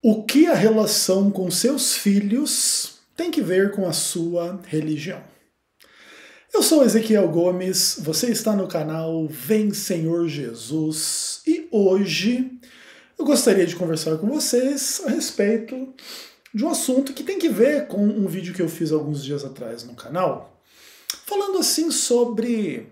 O que a relação com seus filhos tem que ver com a sua religião? Eu sou Ezequiel Gomes, você está no canal Vem Senhor Jesus e hoje eu gostaria de conversar com vocês a respeito de um assunto que tem que ver com um vídeo que eu fiz alguns dias atrás no canal, falando assim sobre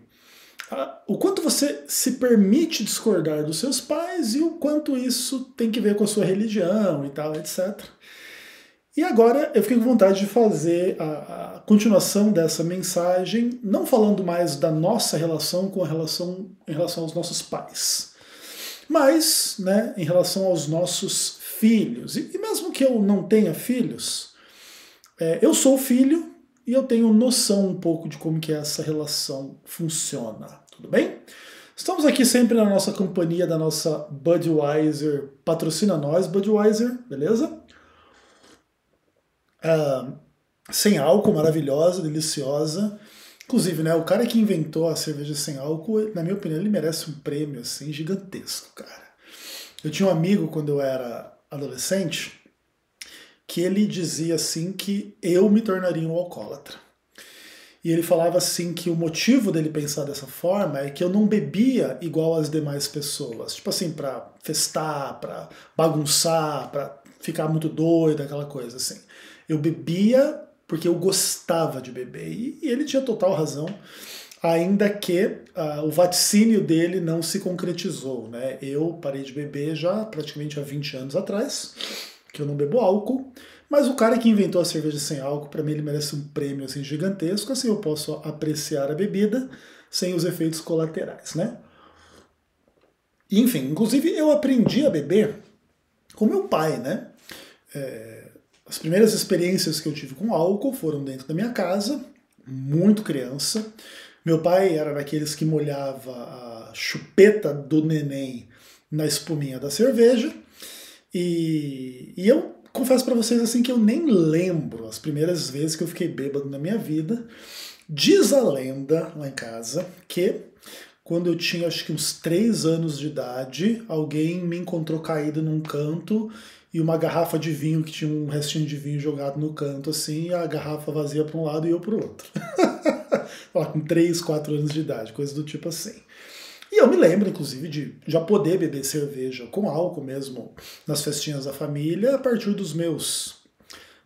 o quanto você se permite discordar dos seus pais e o quanto isso tem que ver com a sua religião e tal, etc. E agora eu fiquei com vontade de fazer a continuação dessa mensagem, não falando mais da nossa relação em relação aos nossos pais, mas em relação aos nossos filhos. E mesmo que eu não tenha filhos, eu sou filho e eu tenho noção um pouco de como que essa relação funciona. Tudo bem? Estamos aqui sempre na nossa companhia da nossa Budweiser. Patrocina nós, Budweiser, beleza? Sem álcool, maravilhosa, deliciosa. Inclusive, o cara que inventou a cerveja sem álcool, na minha opinião, ele merece um prêmio assim gigantesco, cara. Eu tinha um amigo quando eu era adolescente que ele dizia assim que eu me tornaria um alcoólatra. E ele falava assim que o motivo dele pensar dessa forma é que eu não bebia igual as demais pessoas. Tipo assim, pra festar, pra bagunçar, pra ficar muito doido, aquela coisa assim. Eu bebia porque eu gostava de beber. E ele tinha total razão, ainda que o vaticínio dele não se concretizou, né? Eu parei de beber já praticamente há 20 anos atrás, que eu não bebo álcool. Mas o cara que inventou a cerveja sem álcool, para mim ele merece um prêmio assim gigantesco, assim eu posso apreciar a bebida sem os efeitos colaterais, né? Enfim, inclusive eu aprendi a beber com meu pai, né? As primeiras experiências que eu tive com álcool foram dentro da minha casa, muito criança. Meu pai era daqueles que molhava a chupeta do neném na espuminha da cerveja, e eu confesso pra vocês assim que eu nem lembro as primeiras vezes que eu fiquei bêbado na minha vida. Diz a lenda lá em casa que quando eu tinha acho que uns 3 anos de idade, alguém me encontrou caído num canto e uma garrafa de vinho, que tinha um restinho de vinho jogado no canto assim, e a garrafa vazia pra um lado e eu pro outro. Com 3, 4 anos de idade, coisa do tipo assim. E eu me lembro, inclusive, de já poder beber cerveja com álcool mesmo nas festinhas da família a partir dos meus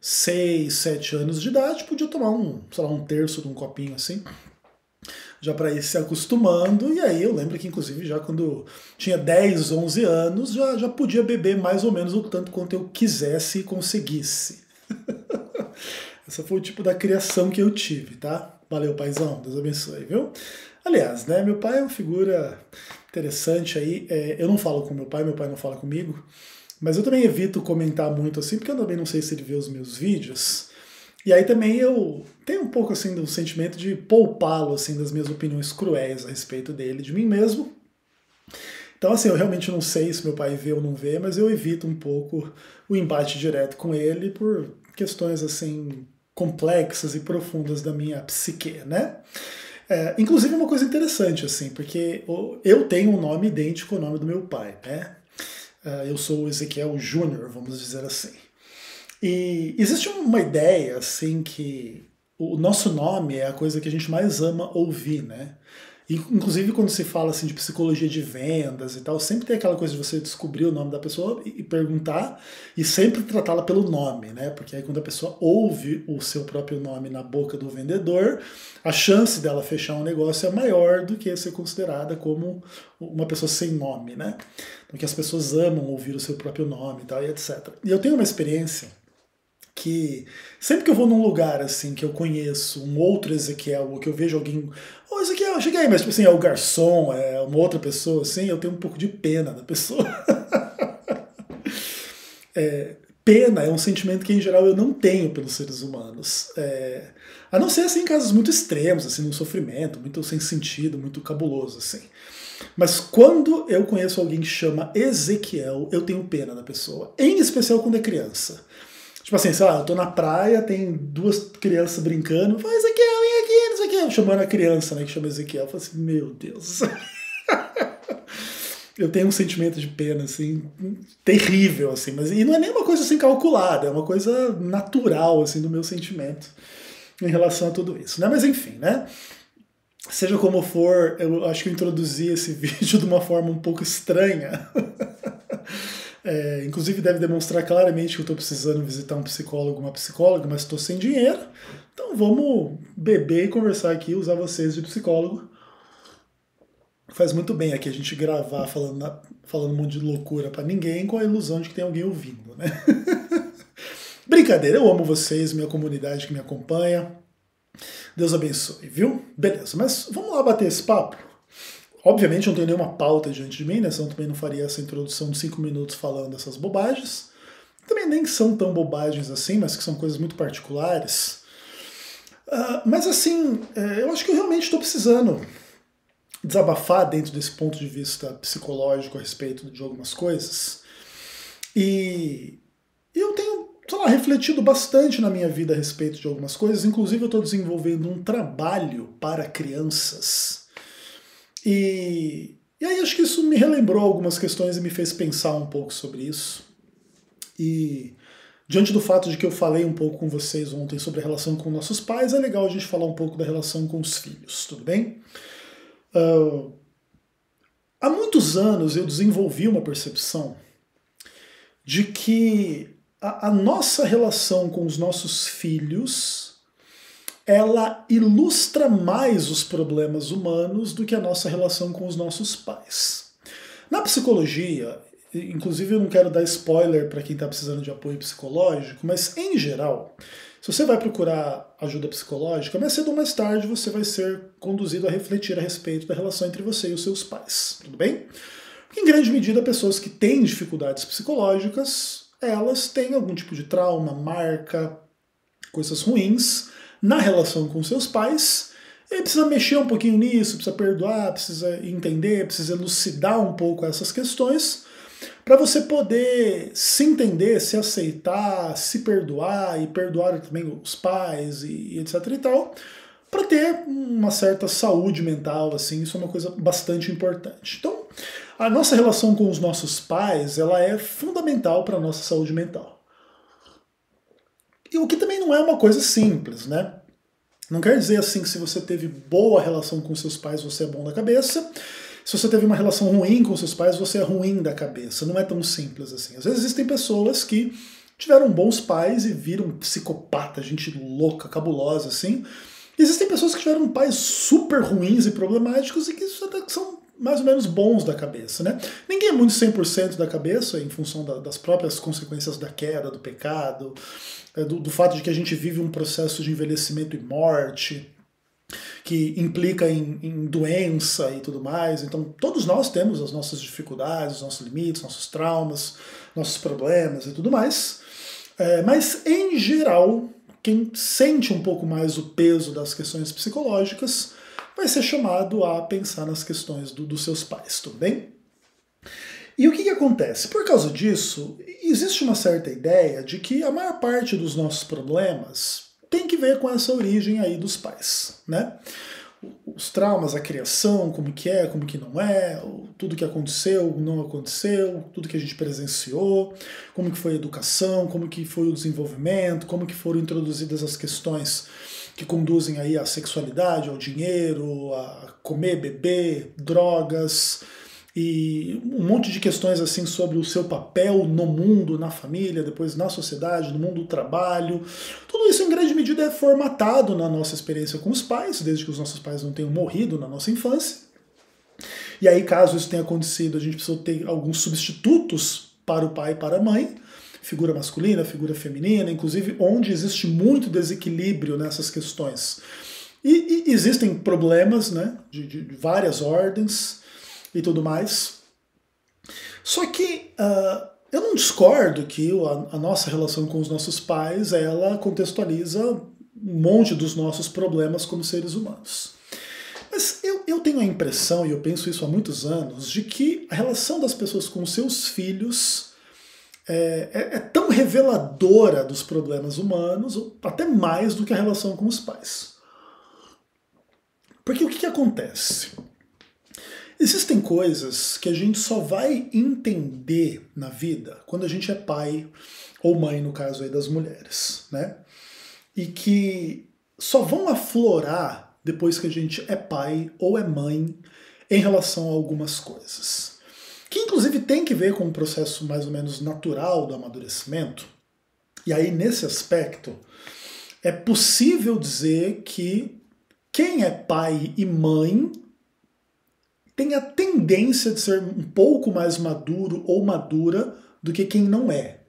6, 7 anos de idade. Podia tomar um terço de um copinho assim, já para ir se acostumando. E aí eu lembro que, inclusive, já quando tinha 10, 11 anos, já podia beber mais ou menos o tanto quanto eu quisesse e conseguisse. Essa foi o tipo da criação que eu tive, tá? Valeu, paizão, Deus abençoe, viu? Aliás, meu pai é uma figura interessante aí. Eu não falo com meu pai não fala comigo, mas eu também evito comentar muito assim, porque eu também não sei se ele vê os meus vídeos. E aí também eu tenho um pouco assim do sentimento de poupá-lo assim das minhas opiniões cruéis a respeito dele, de mim mesmo. Então assim, eu realmente não sei se meu pai vê ou não vê, mas eu evito um pouco o embate direto com ele por questões assim complexas e profundas da minha psique, né? Inclusive uma coisa interessante, assim, porque eu tenho um nome idêntico ao nome do meu pai, né? Eu sou o Ezequiel Júnior, vamos dizer assim. E existe uma ideia, assim, que o nosso nome é a coisa que a gente mais ama ouvir, né? Inclusive quando se fala assim de psicologia de vendas e tal, sempre tem aquela coisa de você descobrir o nome da pessoa e perguntar e sempre tratá-la pelo nome, né? Porque aí quando a pessoa ouve o seu próprio nome na boca do vendedor, a chance dela fechar um negócio é maior do que ser considerada como uma pessoa sem nome, né? Porque as pessoas amam ouvir o seu próprio nome e tal, e etc. E eu tenho uma experiência que sempre que eu vou num lugar assim que eu conheço um outro Ezequiel, ou que eu vejo alguém, ô Ezequiel, chega aí, mas tipo assim, é o garçom, é uma outra pessoa assim, eu tenho um pouco de pena da pessoa. Pena é um sentimento que em geral eu não tenho pelos seres humanos. A não ser assim em casos muito extremos, assim, num sofrimento, muito sem sentido, muito cabuloso, assim. Mas quando eu conheço alguém que chama Ezequiel, eu tenho pena da pessoa. Em especial quando é criança. Tipo assim, sei lá, eu tô na praia, tem 2 crianças brincando, fala, Ezequiel, vem aqui, não sei o que, chamando a criança, né, que chama Ezequiel, eu falo assim, meu Deus. eu tenho um sentimento de pena, assim, terrível, assim, mas e não é nem uma coisa assim calculada, é uma coisa natural, assim, do meu sentimento em relação a tudo isso, né? Mas enfim, né? Seja como for, eu acho que eu introduzi esse vídeo de uma forma um pouco estranha. Inclusive deve demonstrar claramente que eu estou precisando visitar um psicólogo, uma psicóloga, mas estou sem dinheiro. Então vamos beber e conversar aqui, usar vocês de psicólogo. Faz muito bem aqui a gente gravar falando um monte de loucura para ninguém com a ilusão de que tem alguém ouvindo, né? Brincadeira, eu amo vocês, minha comunidade que me acompanha. Deus abençoe, viu? Beleza, mas vamos lá bater esse papo? Obviamente não tenho nenhuma pauta diante de mim, né? Senão também não faria essa introdução de 5 minutos falando essas bobagens. Também nem são tão bobagens assim, mas que são coisas muito particulares. Mas assim, eu acho que eu realmente estou precisando desabafar dentro desse ponto de vista psicológico a respeito de algumas coisas. E eu tenho, sei lá, refletido bastante na minha vida a respeito de algumas coisas. Inclusive eu estou desenvolvendo um trabalho para crianças. E aí acho que isso me relembrou algumas questões e me fez pensar um pouco sobre isso. E diante do fato de que eu falei um pouco com vocês ontem sobre a relação com nossos pais, é legal a gente falar um pouco da relação com os filhos, tudo bem? Há muitos anos eu desenvolvi uma percepção de que a nossa relação com os nossos filhos ela ilustra mais os problemas humanos do que a nossa relação com os nossos pais. Na psicologia, inclusive eu não quero dar spoiler para quem está precisando de apoio psicológico, mas em geral, se você vai procurar ajuda psicológica, mais cedo ou mais tarde você vai ser conduzido a refletir a respeito da relação entre você e os seus pais, tudo bem? Porque, em grande medida, pessoas que têm dificuldades psicológicas, elas têm algum tipo de trauma, marca, coisas ruins na relação com seus pais, e precisa mexer um pouquinho nisso, precisa perdoar, precisa entender, precisa elucidar um pouco essas questões, para você poder se entender, se aceitar, se perdoar e perdoar também os pais e etc e tal, para ter uma certa saúde mental, assim, isso é uma coisa bastante importante. Então, a nossa relação com os nossos pais, ela é fundamental para a nossa saúde mental. E o que também não é uma coisa simples, né? Não quer dizer assim que se você teve boa relação com seus pais, você é bom da cabeça. Se você teve uma relação ruim com seus pais, você é ruim da cabeça. Não é tão simples assim. Às vezes existem pessoas que tiveram bons pais e viram psicopata, gente louca, cabulosa, assim. E existem pessoas que tiveram pais super ruins e problemáticos e que são mais ou menos bons da cabeça, né? Ninguém é muito 100% da cabeça em função das próprias consequências da queda, do pecado, do fato de que a gente vive um processo de envelhecimento e morte, que implica em doença e tudo mais. Então, todos nós temos as nossas dificuldades, os nossos limites, nossos traumas, nossos problemas e tudo mais. Mas, em geral, quem sente um pouco mais o peso das questões psicológicas vai ser chamado a pensar nas questões dos seus pais, tudo bem? E o que acontece? Por causa disso, existe uma certa ideia de que a maior parte dos nossos problemas tem que ver com essa origem aí dos pais, né? Os traumas, a criação, como que é, como que não é, tudo que aconteceu, não aconteceu, tudo que a gente presenciou, como que foi a educação, como que foi o desenvolvimento, como que foram introduzidas as questões que conduzem aí à sexualidade, ao dinheiro, a comer, beber, drogas, e um monte de questões assim sobre o seu papel no mundo, na família, depois na sociedade, no mundo do trabalho. Tudo isso em grande medida é formatado na nossa experiência com os pais, desde que os nossos pais não tenham morrido na nossa infância. E aí, caso isso tenha acontecido, a gente precisa ter alguns substitutos para o pai e para a mãe, figura masculina, figura feminina, inclusive onde existe muito desequilíbrio nessas questões. E existem problemas, né, de várias ordens e tudo mais. Só que eu não discordo que a nossa relação com os nossos pais, ela contextualiza um monte dos nossos problemas como seres humanos. Mas eu tenho a impressão, e eu penso isso há muitos anos, de que a relação das pessoas com os seus filhos é tão reveladora dos problemas humanos, ou até mais do que a relação com os pais. Porque o que acontece? Existem coisas que a gente só vai entender na vida quando a gente é pai ou mãe, no caso aí das mulheres, né? E que só vão aflorar depois que a gente é pai ou é mãe em relação a algumas coisas. Que inclusive tem que ver com um processo mais ou menos natural do amadurecimento. E aí, nesse aspecto, é possível dizer que quem é pai e mãe tem a tendência de ser um pouco mais maduro ou madura do que quem não é.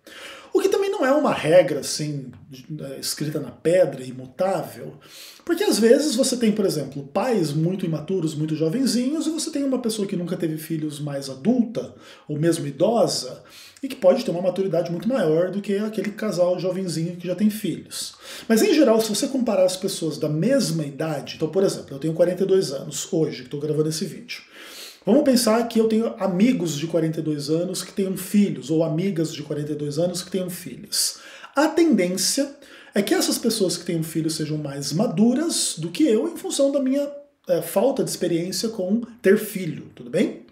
O que também não é uma regra assim, escrita na pedra, imutável, porque às vezes você tem, por exemplo, pais muito imaturos, muito jovenzinhos, e você tem uma pessoa que nunca teve filhos mais adulta, ou mesmo idosa, e que pode ter uma maturidade muito maior do que aquele casal jovenzinho que já tem filhos. Mas em geral, se você comparar as pessoas da mesma idade, então, por exemplo, eu tenho 42 anos hoje, que estou gravando esse vídeo. Vamos pensar que eu tenho amigos de 42 anos que tenham filhos, ou amigas de 42 anos que tenham filhos. A tendência é que essas pessoas que tenham filhos sejam mais maduras do que eu, em função da minha falta de experiência com ter filho, tudo bem?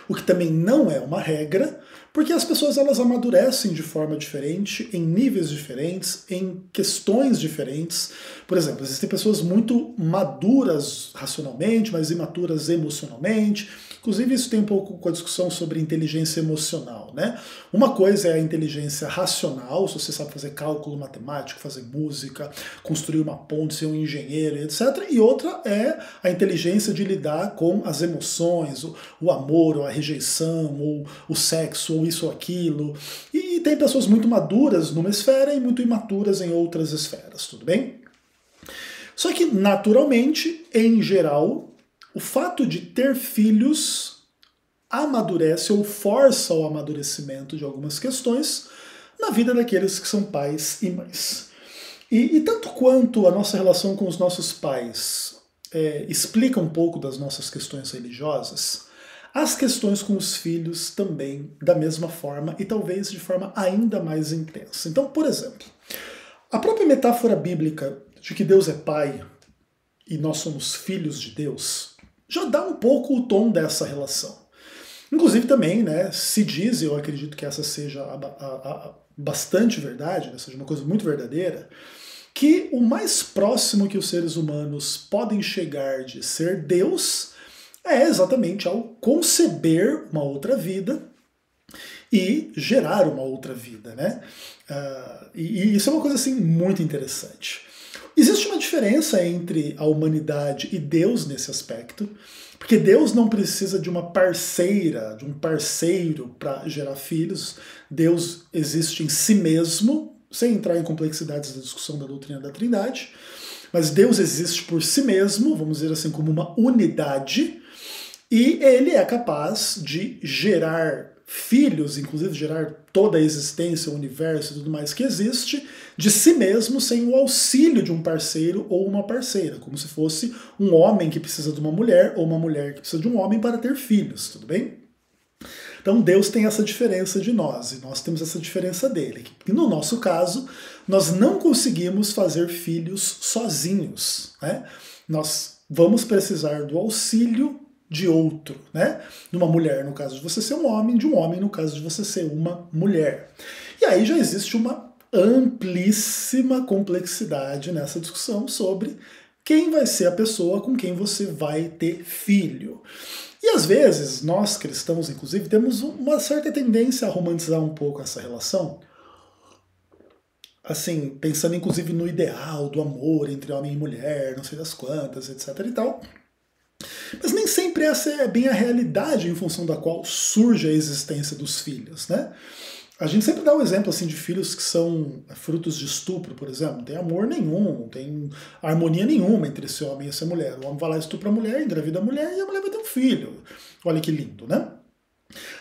O que também não é uma regra, porque as pessoas elas amadurecem de forma diferente, em níveis diferentes, em questões diferentes. Por exemplo, existem pessoas muito maduras racionalmente, mas imaturas emocionalmente. Inclusive isso tem um pouco com a discussão sobre inteligência emocional, né? Uma coisa é a inteligência racional, se você sabe fazer cálculo matemático, fazer música, construir uma ponte, ser um engenheiro, etc. E outra é a inteligência de lidar com as emoções, o amor, ou a rejeição, ou o sexo, ou isso ou aquilo. E tem pessoas muito maduras numa esfera e muito imaturas em outras esferas, tudo bem? Só que, naturalmente, em geral, o fato de ter filhos amadurece ou força o amadurecimento de algumas questões na vida daqueles que são pais e mães. E tanto quanto a nossa relação com os nossos pais explica um pouco das nossas questões religiosas, as questões com os filhos também, da mesma forma, e talvez de forma ainda mais intensa. Então, por exemplo, a própria metáfora bíblica de que Deus é pai e nós somos filhos de Deus já dá um pouco o tom dessa relação. Inclusive também, né, se diz, e eu acredito que essa seja bastante verdade, né, seja uma coisa muito verdadeira, que o mais próximo que os seres humanos podem chegar de ser Deus é exatamente ao conceber uma outra vida e gerar uma outra vida, né? E isso é uma coisa assim muito interessante. Existe uma diferença entre a humanidade e Deus nesse aspecto, porque Deus não precisa de uma parceira, de um parceiro para gerar filhos. Deus existe em si mesmo, sem entrar em complexidades da discussão da doutrina da Trindade, mas Deus existe por si mesmo, vamos dizer assim, como uma unidade, e ele é capaz de gerar filhos, inclusive gerar toda a existência, o universo e tudo mais que existe, de si mesmo, sem o auxílio de um parceiro ou uma parceira, como se fosse um homem que precisa de uma mulher ou uma mulher que precisa de um homem para ter filhos, tudo bem? Então Deus tem essa diferença de nós, e nós temos essa diferença dele. E no nosso caso, nós não conseguimos fazer filhos sozinhos, né? Nós vamos precisar do auxílio de outro, né? De uma mulher, no caso de você ser um homem, de um homem, no caso de você ser uma mulher. E aí já existe uma amplíssima complexidade nessa discussão sobre quem vai ser a pessoa com quem você vai ter filho. E às vezes, nós cristãos, inclusive, temos uma certa tendência a romantizar um pouco essa relação, assim, pensando inclusive no ideal do amor entre homem e mulher, não sei das quantas, etc e tal. Mas nem sempre essa é bem a realidade em função da qual surge a existência dos filhos, né? A gente sempre dá o exemplo assim, de filhos que são frutos de estupro, por exemplo. Não tem amor nenhum, não tem harmonia nenhuma entre esse homem e essa mulher. O homem vai lá, estupra a mulher, engravida a mulher e a mulher vai ter um filho. Olha que lindo, né?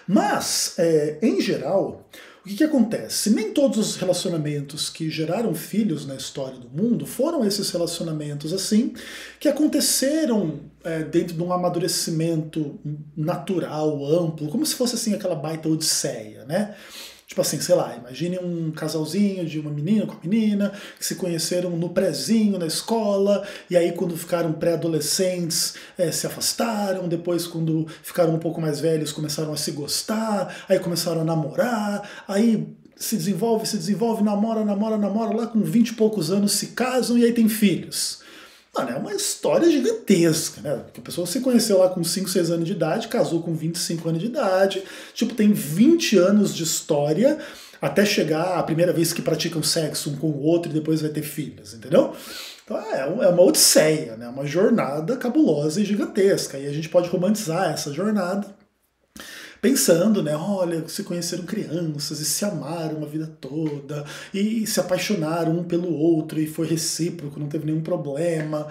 Mas, em geral, o que acontece? Nem todos os relacionamentos que geraram filhos na história do mundo foram esses relacionamentos assim, que aconteceram dentro de um amadurecimento natural, amplo, como se fosse assim aquela baita odisseia, né? Tipo assim, sei lá, imagine um casalzinho de uma menina com a menina que se conheceram no prezinho, na escola, e aí quando ficaram pré-adolescentes se afastaram, depois quando ficaram um pouco mais velhos começaram a se gostar, aí começaram a namorar, aí se desenvolve, namora, lá com 20 e poucos anos se casam e aí tem filhos. Mano, é uma história gigantesca, né? Porque a pessoa se conheceu lá com 5, 6 anos de idade, casou com 25 anos de idade, tipo, tem 20 anos de história até chegar a primeira vez que praticam sexo um com o outro e depois vai ter filhos, entendeu? Então é uma odisseia, né? Uma jornada cabulosa e gigantesca. E a gente pode romantizar essa jornada pensando, né, olha, se conheceram crianças e se amaram a vida toda e se apaixonaram um pelo outro e foi recíproco, não teve nenhum problema.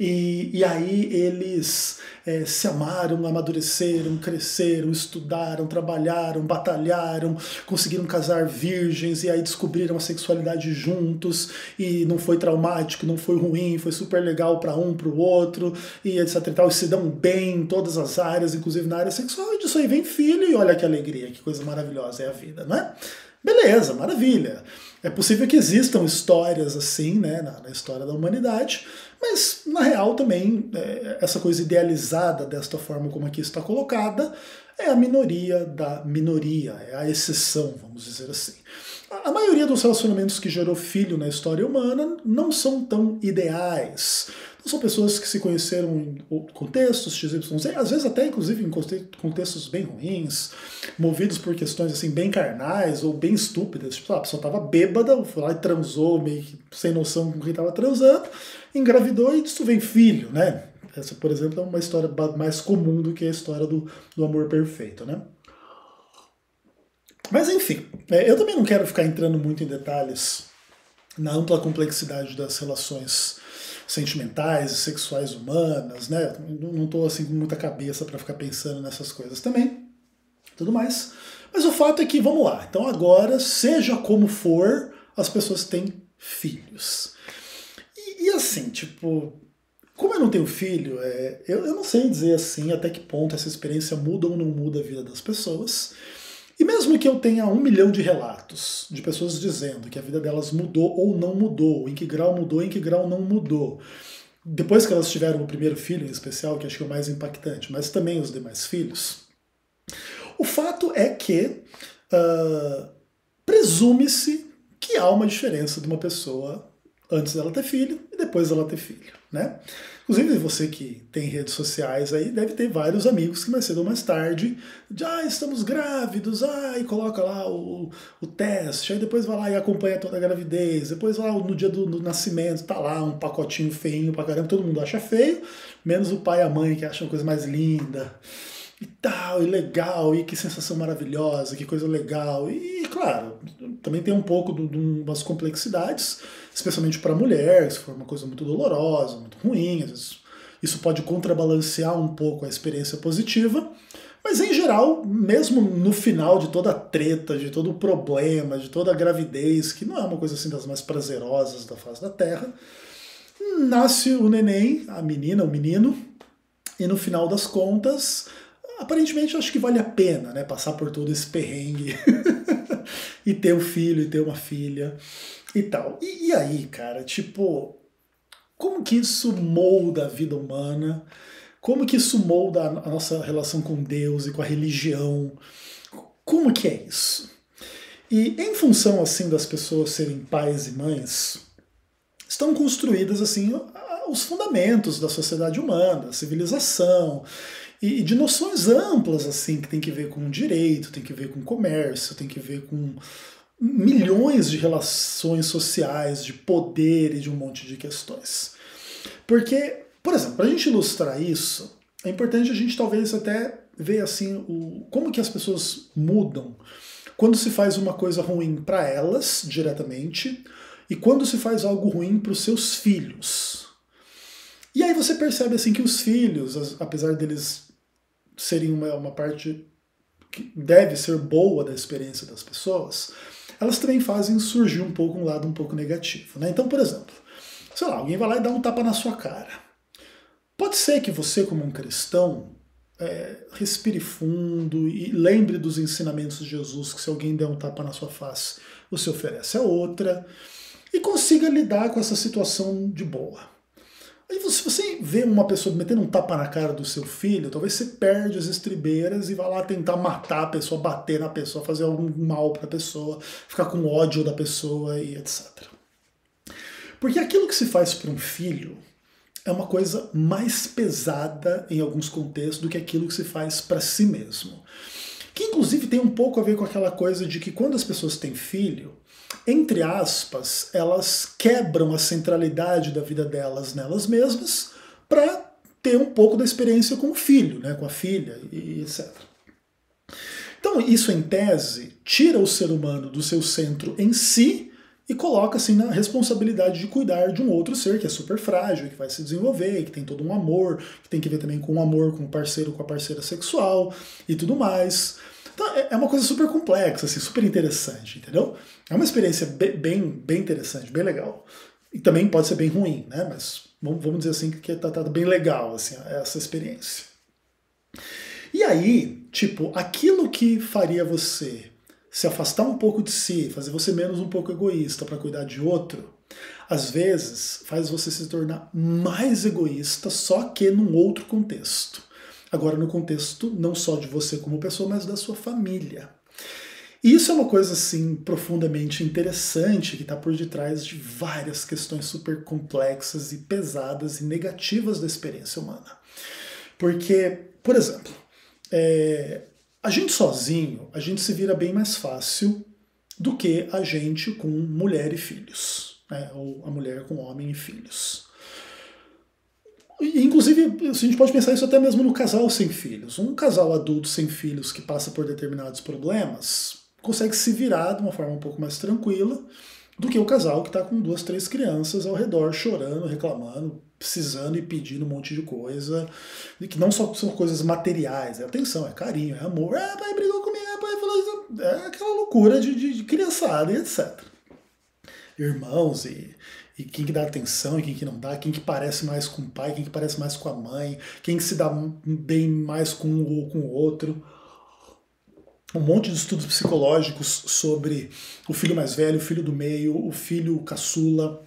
E aí eles se amaram, amadureceram, cresceram, estudaram, trabalharam, batalharam, conseguiram casar virgens e aí descobriram a sexualidade juntos e não foi traumático, não foi ruim, foi super legal para um, para o outro e etc e tal, e se dão bem em todas as áreas, inclusive na área sexual, e disso aí vem filho e olha que alegria, que coisa maravilhosa é a vida, não é? Beleza, maravilha. É possível que existam histórias assim, né, na história da humanidade, mas na real também essa coisa idealizada desta forma como aqui está colocada é a minoria da minoria, é a exceção, vamos dizer assim. A maioria dos relacionamentos que gerou filho na história humana não são tão ideais. Não são pessoas que se conheceram em contextos XYZ, às vezes até inclusive em contextos bem ruins, movidos por questões assim bem carnais ou bem estúpidas. Tipo, a pessoa estava bêbada, foi lá e transou meio que sem noção com quem estava transando, engravidou e disso vem filho, né? Essa, por exemplo, é uma história mais comum do que a história do amor perfeito, né? Mas enfim, eu também não quero ficar entrando muito em detalhes na ampla complexidade das relações sentimentais e sexuais humanas, né? Não estou assim com muita cabeça para ficar pensando nessas coisas também, tudo mais. Mas o fato é que, vamos lá, então agora, seja como for, as pessoas têm filhos. E assim, tipo, como eu não tenho filho, eu não sei dizer assim até que ponto essa experiência muda ou não muda a vida das pessoas. E mesmo que eu tenha 1 milhão de relatos de pessoas dizendo que a vida delas mudou ou não mudou, em que grau mudou, em que grau não mudou, depois que elas tiveram o primeiro filho em especial, que acho que é o mais impactante, mas também os demais filhos, o fato é que presume-se que há uma diferença de uma pessoa antes dela ter filho e depois dela ter filho, né? Inclusive você que tem redes sociais aí deve ter vários amigos que mais cedo ou mais tarde estamos grávidos, e coloca lá o teste, aí depois vai lá e acompanha toda a gravidez, depois lá no dia do nascimento tá lá um pacotinho feinho pra caramba, todo mundo acha feio, menos o pai e a mãe que acham a coisa mais linda. E tal, e legal, e que sensação maravilhosa, que coisa legal. E claro, também tem um pouco de umas complexidades, especialmente para a mulher, se for uma coisa muito dolorosa, muito ruim, às vezes isso pode contrabalancear um pouco a experiência positiva, mas em geral, mesmo no final de toda a treta, de todo o problema, de toda a gravidez, que não é uma coisa assim das mais prazerosas da face da Terra, nasce o neném, a menina, o menino, e no final das contas, aparentemente eu acho que vale a pena, né, passar por todo esse perrengue e ter um filho e ter uma filha e tal. E aí, cara, tipo, como que isso molda a vida humana? Como que isso molda a nossa relação com Deus e com a religião? Como que é isso? E em função, assim, das pessoas serem pais e mães, estão construídas, assim, os fundamentos da sociedade humana, da civilização, e de noções amplas, assim, que tem que ver com direito, tem que ver com comércio, tem que ver com milhões de relações sociais, de poder e de um monte de questões. Porque, por exemplo, para a gente ilustrar isso, é importante a gente talvez até ver assim como que as pessoas mudam quando se faz uma coisa ruim para elas diretamente e quando se faz algo ruim para os seus filhos. E aí você percebe assim que os filhos, apesar deles serem uma parte que deve ser boa da experiência das pessoas, elas também fazem surgir um pouco um lado um pouco negativo, né? Então, por exemplo, sei lá, alguém vai lá e dá um tapa na sua cara. Pode ser que você, como um cristão, respire fundo e lembre dos ensinamentos de Jesus, que se alguém der um tapa na sua face, você oferece a outra, e consiga lidar com essa situação de boa. Aí se você vê uma pessoa metendo um tapa na cara do seu filho, talvez você perde as estribeiras e vá lá tentar matar a pessoa, bater na pessoa, fazer algum mal para a pessoa, ficar com ódio da pessoa e etc. Porque aquilo que se faz para um filho é uma coisa mais pesada em alguns contextos do que aquilo que se faz para si mesmo. Que inclusive tem um pouco a ver com aquela coisa de que quando as pessoas têm filho, entre aspas, elas quebram a centralidade da vida delas nelas mesmas para ter um pouco da experiência com o filho, né, com a filha e etc. Então isso, em tese, tira o ser humano do seu centro em si e coloca assim na responsabilidade de cuidar de um outro ser que é super frágil, que vai se desenvolver, que tem todo um amor, que tem que ver também com o amor com o parceiro, com a parceira sexual e tudo mais. Então é uma coisa super complexa, assim, super interessante, entendeu? É uma experiência bem interessante, bem legal. E também pode ser bem ruim, né? Mas vamos dizer assim que tá bem legal assim, essa experiência. E aí, tipo, aquilo que faria você se afastar um pouco de si, fazer você menos um pouco egoísta para cuidar de outro, às vezes faz você se tornar mais egoísta, só que num outro contexto. Agora no contexto não só de você como pessoa, mas da sua família. E isso é uma coisa assim profundamente interessante que está por detrás de várias questões super complexas e pesadas e negativas da experiência humana. Porque, por exemplo, a gente sozinho, a gente se vira bem mais fácil do que a gente com mulher e filhos, né? Ou a mulher com homem e filhos. Inclusive, a gente pode pensar isso até mesmo no casal sem filhos. Um casal adulto sem filhos que passa por determinados problemas consegue se virar de uma forma um pouco mais tranquila do que o casal que está com 2, 3 crianças ao redor, chorando, reclamando, precisando e pedindo um monte de coisa, e que não só são coisas materiais, é atenção, é carinho, é amor, pai brigou comigo, pai falou isso, é aquela loucura de criançada e etc. Irmãos e quem que dá atenção e quem que não dá, quem que parece mais com o pai, quem que parece mais com a mãe, quem que se dá bem mais com um ou com o outro. Um monte de estudos psicológicos sobre o filho mais velho, o filho do meio, o filho caçula.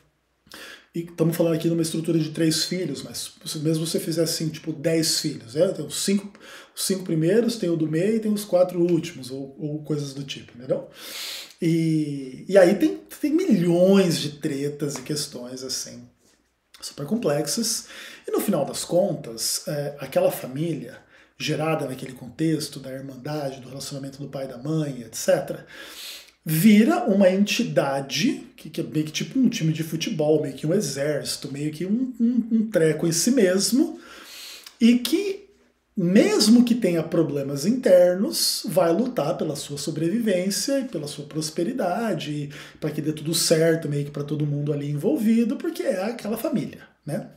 E estamos falando aqui de uma estrutura de 3 filhos, mas mesmo você fizer assim, tipo 10 filhos, tem os 5 primeiros, tem o do meio e tem os 4 últimos, ou coisas do tipo, entendeu? E aí tem milhões de tretas e questões assim, super complexas, e no final das contas, aquela família gerada naquele contexto da irmandade, do relacionamento do pai e da mãe, etc., vira uma entidade que é meio que tipo um time de futebol, meio que um exército, meio que um treco em si mesmo, e que, mesmo que tenha problemas internos, vai lutar pela sua sobrevivência e pela sua prosperidade, para que dê tudo certo, meio que para todo mundo ali envolvido, porque é aquela família, né?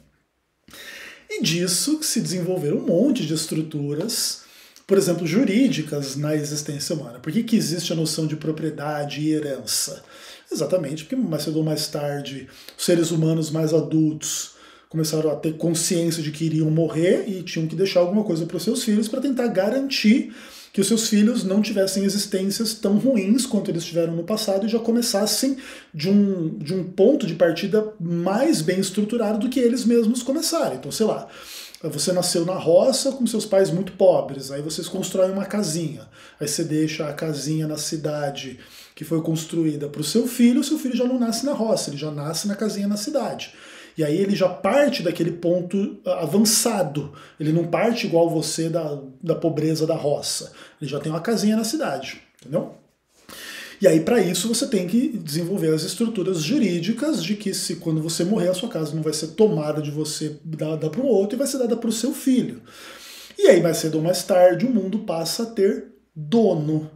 E disso se desenvolveram um monte de estruturas, por exemplo, jurídicas na existência humana. Por que existe a noção de propriedade e herança? Exatamente porque mais cedo ou mais tarde os seres humanos mais adultos começaram a ter consciência de que iriam morrer e tinham que deixar alguma coisa para os seus filhos para tentar garantir que os seus filhos não tivessem existências tão ruins quanto eles tiveram no passado e já começassem de um ponto de partida mais bem estruturado do que eles mesmos começaram. Então, sei lá, você nasceu na roça com seus pais muito pobres, aí vocês constroem uma casinha, aí você deixa a casinha na cidade que foi construída para o seu filho já não nasce na roça, ele já nasce na casinha na cidade. E aí ele já parte daquele ponto avançado, ele não parte igual você da pobreza da roça, ele já tem uma casinha na cidade, entendeu? E aí, para isso, você tem que desenvolver as estruturas jurídicas de que se quando você morrer, a sua casa não vai ser tomada de você, dada para o outro, e vai ser dada para o seu filho. E aí, mais cedo ou mais tarde, o mundo passa a ter dono.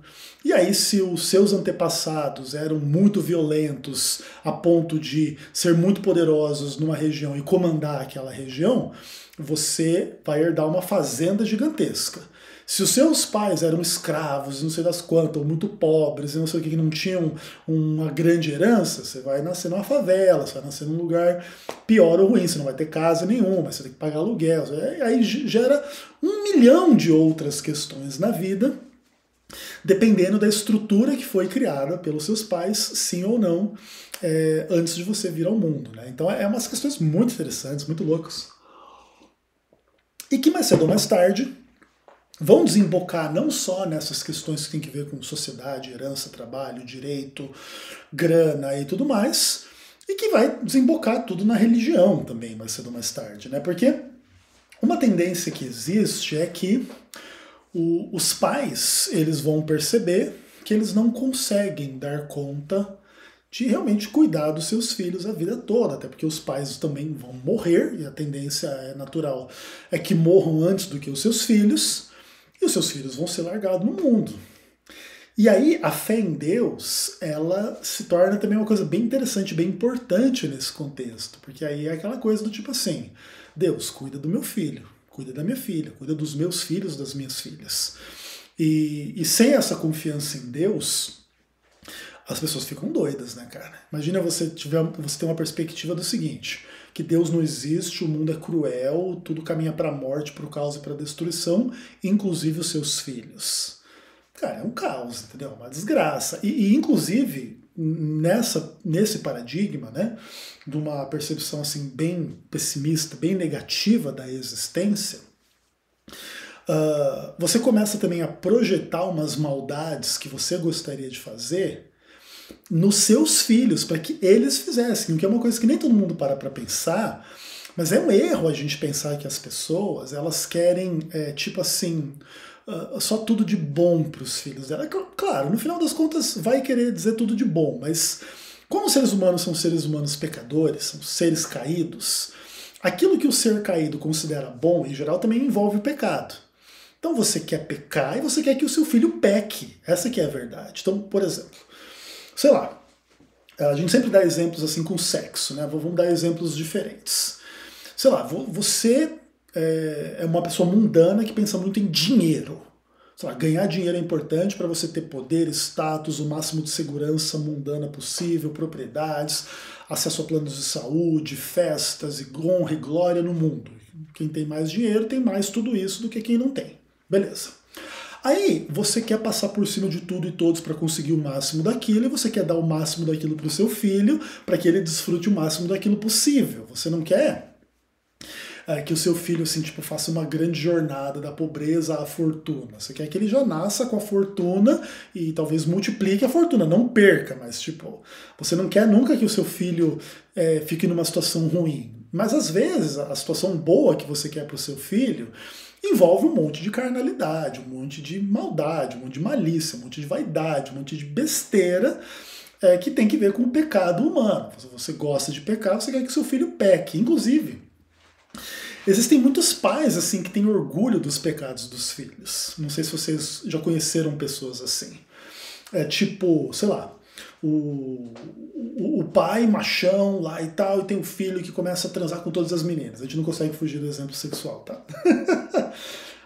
E aí, se os seus antepassados eram muito violentos a ponto de ser muito poderosos numa região e comandar aquela região, você vai herdar uma fazenda gigantesca. Se os seus pais eram escravos, não sei das quantas, ou muito pobres, e não sei o que não tinham uma grande herança, você vai nascer numa favela, você vai nascer num lugar pior ou ruim, você não vai ter casa nenhuma, você tem que pagar aluguel. Aí gera 1 milhão de outras questões na vida, dependendo da estrutura que foi criada pelos seus pais, sim ou não, antes de você vir ao mundo. Né? Então é umas questões muito interessantes, muito loucas. E que mais cedo ou mais tarde vão desembocar não só nessas questões que tem que ver com sociedade, herança, trabalho, direito, grana e tudo mais, e que vai desembocar tudo na religião também, mais cedo ou mais tarde. Né? Porque uma tendência que existe é que os pais eles vão perceber que eles não conseguem dar conta de realmente cuidar dos seus filhos a vida toda, até porque os pais também vão morrer, e a tendência natural é que morram antes do que os seus filhos, e os seus filhos vão ser largados no mundo. E aí a fé em Deus, ela se torna também uma coisa bem interessante, bem importante nesse contexto, porque aí é aquela coisa do tipo assim, Deus, cuida do meu filho, cuida da minha filha, cuida dos meus filhos, das minhas filhas. E sem essa confiança em Deus, as pessoas ficam doidas, né, cara? Imagina você ter uma perspectiva do seguinte, que Deus não existe, o mundo é cruel, tudo caminha para a morte, para o caos e para a destruição, inclusive os seus filhos. Cara, é um caos, entendeu? Uma desgraça. E inclusive, nesse paradigma, né, de uma percepção assim bem pessimista, bem negativa da existência, você começa também a projetar umas maldades que você gostaria de fazer nos seus filhos, para que eles fizessem, o que é uma coisa que nem todo mundo para pensar, mas é um erro a gente pensar que as pessoas, elas querem, tipo assim, só tudo de bom para os filhos dela. Claro, no final das contas vai querer dizer tudo de bom, mas como os seres humanos são seres humanos pecadores, são seres caídos, aquilo que o ser caído considera bom, em geral, também envolve o pecado. Então você quer pecar e você quer que o seu filho peque. Essa que é a verdade. Então, por exemplo, sei lá, a gente sempre dá exemplos assim com sexo, né? Vamos dar exemplos diferentes. Sei lá, você é uma pessoa mundana que pensa muito em dinheiro. Sei lá, ganhar dinheiro é importante para você ter poder, status, o máximo de segurança mundana possível, propriedades, acesso a planos de saúde, festas e honra e glória no mundo. Quem tem mais dinheiro tem mais tudo isso do que quem não tem. Beleza. Aí você quer passar por cima de tudo e todos para conseguir o máximo daquilo, e você quer dar o máximo daquilo para o seu filho, para que ele desfrute o máximo daquilo possível. Você não quer que o seu filho assim, tipo, faça uma grande jornada da pobreza à fortuna. Você quer que ele já nasça com a fortuna e talvez multiplique a fortuna, não perca, mas tipo, você não quer nunca que o seu filho fique numa situação ruim. Mas às vezes a situação boa que você quer para o seu filho envolve um monte de carnalidade, um monte de maldade, um monte de malícia, um monte de vaidade, um monte de besteira que tem que ver com o pecado humano. Se você gosta de pecar, você quer que seu filho peque. Inclusive, existem muitos pais assim que têm orgulho dos pecados dos filhos. Não sei se vocês já conheceram pessoas assim. Tipo, sei lá, o pai machão lá e tal, e tem um filho que começa a transar com todas as meninas. A gente não consegue fugir do exemplo sexual, tá?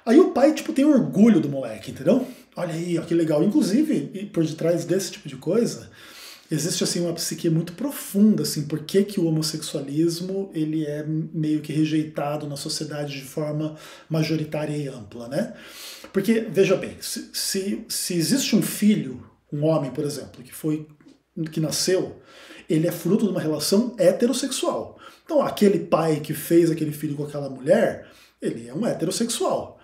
Aí o pai, tipo, tem orgulho do moleque, entendeu? Olha aí, ó, que legal. Inclusive, por detrás desse tipo de coisa, existe, assim, uma psique muito profunda, assim, por que o homossexualismo, ele é meio que rejeitado na sociedade de forma majoritária e ampla, né? Porque, veja bem, se existe um filho, um homem, por exemplo, que nasceu, ele é fruto de uma relação heterossexual. Então, aquele pai que fez aquele filho com aquela mulher, ele é um heterossexual.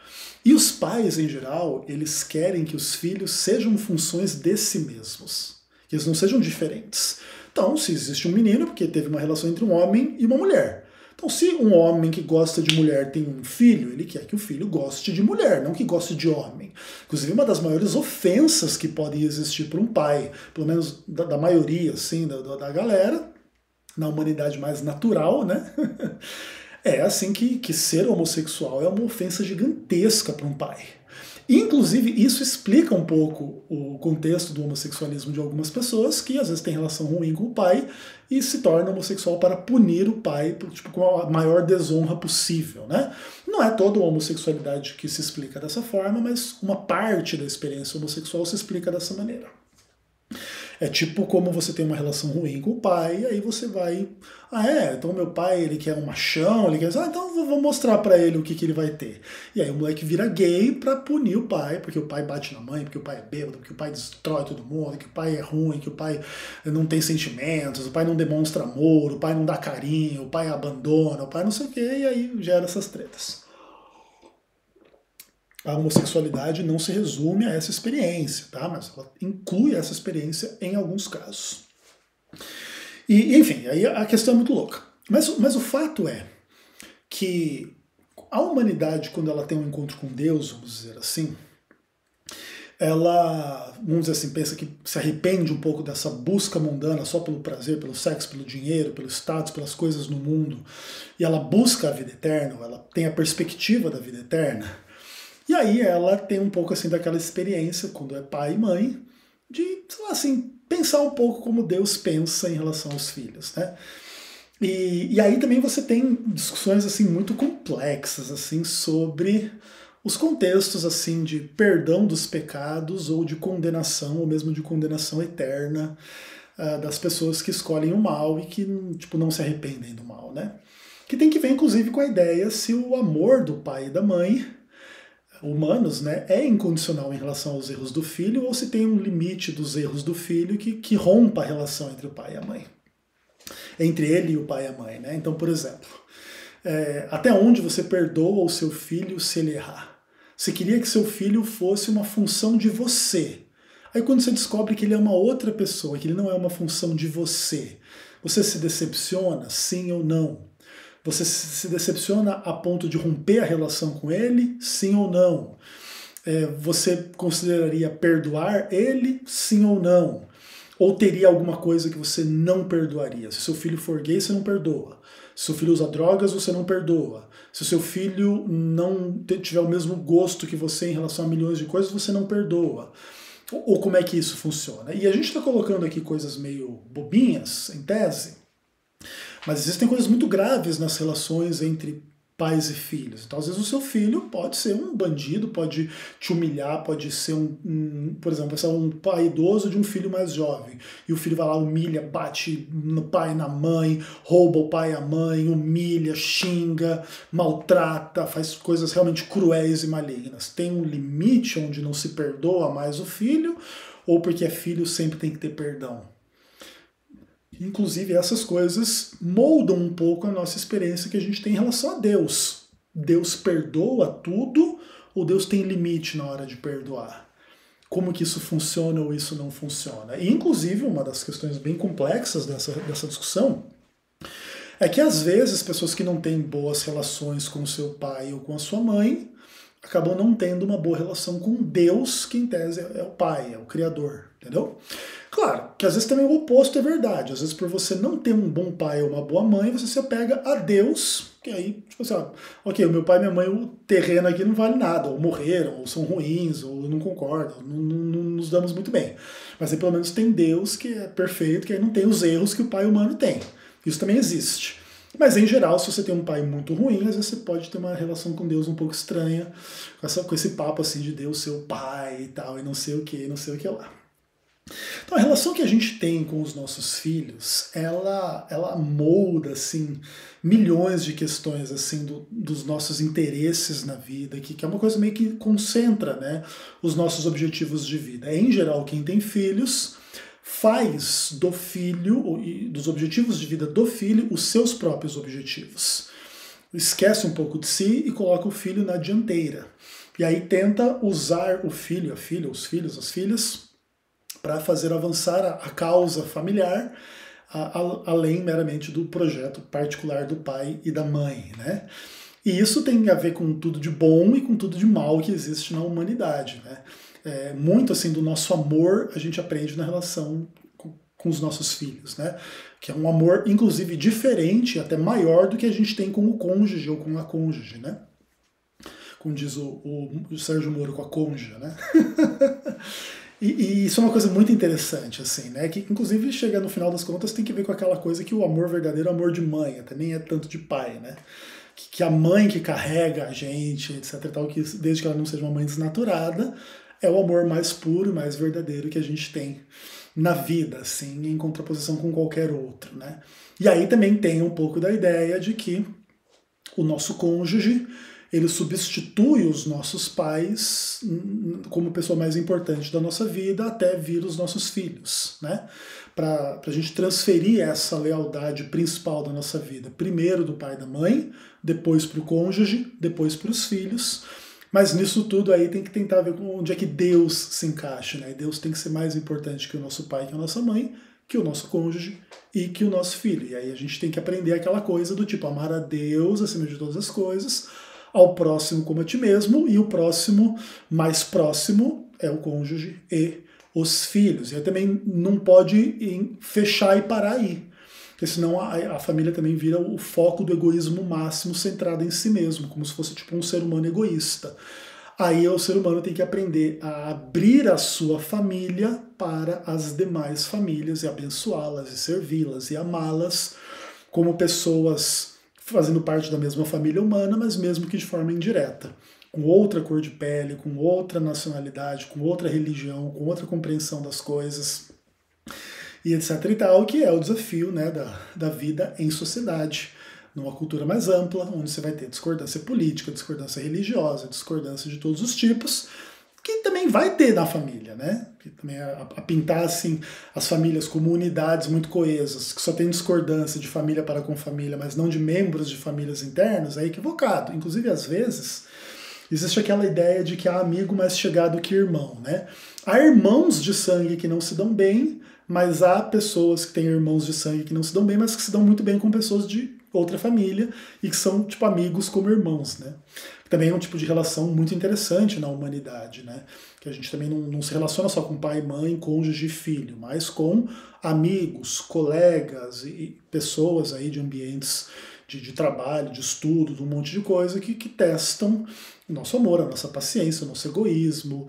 E os pais, em geral, eles querem que os filhos sejam funções de si mesmos, que eles não sejam diferentes. Então, se existe um menino, porque teve uma relação entre um homem e uma mulher. Então, se um homem que gosta de mulher tem um filho, ele quer que o filho goste de mulher, não que goste de homem. Inclusive, uma das maiores ofensas que podem existir para um pai, pelo menos da maioria, assim, da galera, na humanidade mais natural, né? É assim que ser homossexual é uma ofensa gigantesca para um pai. Inclusive, isso explica um pouco o contexto do homossexualismo de algumas pessoas que às vezes têm relação ruim com o pai e se torna homossexual para punir o pai tipo, com a maior desonra possível, né? Não é toda a homossexualidade que se explica dessa forma, mas uma parte da experiência homossexual se explica dessa maneira. É tipo como você tem uma relação ruim com o pai, e aí você vai. Então meu pai ele quer um machão, ele quer. Então vou mostrar pra ele o que ele vai ter. E aí o moleque vira gay pra punir o pai, porque o pai bate na mãe, porque o pai é bêbado, porque o pai destrói todo mundo, que o pai é ruim, que o pai não tem sentimentos, o pai não demonstra amor, o pai não dá carinho, o pai abandona, o pai não sei o quê, e aí gera essas tretas. A homossexualidade não se resume a essa experiência, tá? Mas ela inclui essa experiência em alguns casos. E, enfim, aí a questão é muito louca. Mas o fato é que a humanidade, quando ela tem um encontro com Deus, vamos dizer assim, ela, vamos dizer assim, pensa que se arrepende um pouco dessa busca mundana só pelo prazer, pelo sexo, pelo dinheiro, pelo status, pelas coisas no mundo, e ela busca a vida eterna, ela tem a perspectiva da vida eterna. E aí ela tem um pouco assim daquela experiência, quando é pai e mãe, de, sei lá, assim, pensar um pouco como Deus pensa em relação aos filhos, né? E aí também você tem discussões assim muito complexas assim sobre os contextos assim de perdão dos pecados ou de condenação, ou mesmo de condenação eterna das pessoas que escolhem o mal e que tipo, não se arrependem do mal, né? Que tem que ver inclusive com a ideia se o amor do pai e da mãe humanos, né, é incondicional em relação aos erros do filho, ou se tem um limite dos erros do filho que rompa a relação entre o pai e a mãe. Entre ele e o pai e a mãe, né? Então, por exemplo, até onde você perdoa o seu filho se ele errar? Você queria que seu filho fosse uma função de você. Aí quando você descobre que ele é uma outra pessoa, que ele não é uma função de você, você se decepciona, sim ou não? Você se decepciona a ponto de romper a relação com ele? Sim ou não? Você consideraria perdoar ele? Sim ou não? Ou teria alguma coisa que você não perdoaria? Se seu filho for gay, você não perdoa. Se seu filho usa drogas, você não perdoa. Se seu filho não tiver o mesmo gosto que você em relação a milhões de coisas, você não perdoa. Ou como é que isso funciona? E a gente está colocando aqui coisas meio bobinhas, em tese, mas existem coisas muito graves nas relações entre pais e filhos. Então, às vezes, o seu filho pode ser um bandido, pode te humilhar, pode ser por exemplo, um pai idoso de um filho mais jovem. E o filho vai lá, humilha, bate no pai e na mãe, rouba o pai e a mãe, humilha, xinga, maltrata, faz coisas realmente cruéis e malignas. Tem um limite onde não se perdoa mais o filho, ou porque é filho sempre tem que ter perdão? Inclusive, essas coisas moldam um pouco a nossa experiência que a gente tem em relação a Deus. Deus perdoa tudo ou Deus tem limite na hora de perdoar? Como que isso funciona ou isso não funciona? E, inclusive, uma das questões bem complexas dessa discussão é que, às vezes, pessoas que não têm boas relações com o seu pai ou com a sua mãe acabam não tendo uma boa relação com Deus, que em tese é o pai, é o Criador, entendeu? Claro, que às vezes também o oposto é verdade. Às vezes por você não ter um bom pai ou uma boa mãe, você se apega a Deus, que aí, tipo assim, ok, o meu pai e minha mãe, o terreno aqui não vale nada, ou morreram, ou são ruins, ou não concordam, não nos damos muito bem. Mas aí pelo menos tem Deus que é perfeito, que aí não tem os erros que o pai humano tem. Isso também existe. Mas em geral, se você tem um pai muito ruim, às vezes você pode ter uma relação com Deus um pouco estranha, com esse papo assim de Deus ser o pai e tal, e não sei o que, não sei o que lá. Então a relação que a gente tem com os nossos filhos, ela molda assim milhões de questões assim dos nossos interesses na vida, que é uma coisa meio que concentra, né, os nossos objetivos de vida. Em geral, quem tem filhos faz do filho e dos objetivos de vida do filho os seus próprios objetivos. Esquece um pouco de si e coloca o filho na dianteira. E aí tenta usar o filho, a filha, os filhos, as filhas, para fazer avançar a causa familiar, além meramente do projeto particular do pai e da mãe, né? E isso tem a ver com tudo de bom e com tudo de mal que existe na humanidade, né? Muito assim do nosso amor a gente aprende na relação com os nossos filhos, né? Que é um amor, inclusive, diferente, até maior do que a gente tem com o cônjuge ou com a cônjuge, né? como diz o Sérgio Moro, com a cônjuge, né? E isso é uma coisa muito interessante, assim, né? Que inclusive chega no final das contas tem que ver com aquela coisa que o amor verdadeiro é amor de mãe, até nem é tanto de pai, né? Que a mãe que carrega a gente, etc. E tal, que desde que ela não seja uma mãe desnaturada, é o amor mais puro, mais verdadeiro que a gente tem na vida, assim, em contraposição com qualquer outro, né? E aí também tem um pouco da ideia de que o nosso cônjuge, ele substitui os nossos pais como pessoa mais importante da nossa vida até vir os nossos filhos, né? Para a gente transferir essa lealdade principal da nossa vida, primeiro do pai e da mãe, depois para o cônjuge, depois para os filhos. Mas nisso tudo aí tem que tentar ver onde é que Deus se encaixa, né? Deus tem que ser mais importante que o nosso pai, que a nossa mãe, que o nosso cônjuge e que o nosso filho. E aí a gente tem que aprender aquela coisa do tipo amar a Deus acima de todas as coisas, ao próximo como a ti mesmo, e o próximo mais próximo é o cônjuge e os filhos. E aí também não pode fechar e parar aí, porque senão a família também vira o foco do egoísmo máximo centrado em si mesmo, como se fosse tipo um ser humano egoísta. Aí o ser humano tem que aprender a abrir a sua família para as demais famílias e abençoá-las e servi-las e amá-las como pessoas fazendo parte da mesma família humana, mas mesmo que de forma indireta, com outra cor de pele, com outra nacionalidade, com outra religião, com outra compreensão das coisas, e etc e tal, que é o desafio, né, da vida em sociedade, numa cultura mais ampla, onde você vai ter discordância política, discordância religiosa, discordância de todos os tipos, que também vai ter na família, né? Que também a pintar assim as famílias como unidades muito coesas, que só tem discordância de família para com família, mas não de membros de famílias internas, é equivocado. Inclusive, às vezes, existe aquela ideia de que há amigo mais chegado que irmão, né? Há irmãos de sangue que não se dão bem, mas há pessoas que têm irmãos de sangue que não se dão bem, mas que se dão muito bem com pessoas de outra família e que são tipo amigos como irmãos, né? Também é um tipo de relação muito interessante na humanidade, né? Que a gente também não se relaciona só com pai, mãe, cônjuge e filho, mas com amigos, colegas e pessoas aí de ambientes de trabalho, de estudo, de um monte de coisa que testam o nosso amor, a nossa paciência, o nosso egoísmo,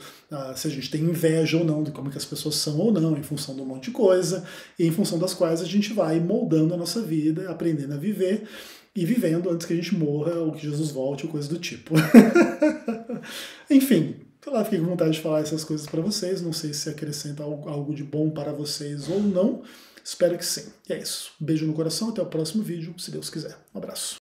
se a gente tem inveja ou não de como que as pessoas são ou não, em função de um monte de coisa, e em função das quais a gente vai moldando a nossa vida, aprendendo a viver e vivendo antes que a gente morra ou que Jesus volte ou coisa do tipo. Enfim, sei lá, fiquei com vontade de falar essas coisas para vocês, não sei se acrescenta algo de bom para vocês ou não, espero que sim. E é isso, beijo no coração, até o próximo vídeo, se Deus quiser. Um abraço.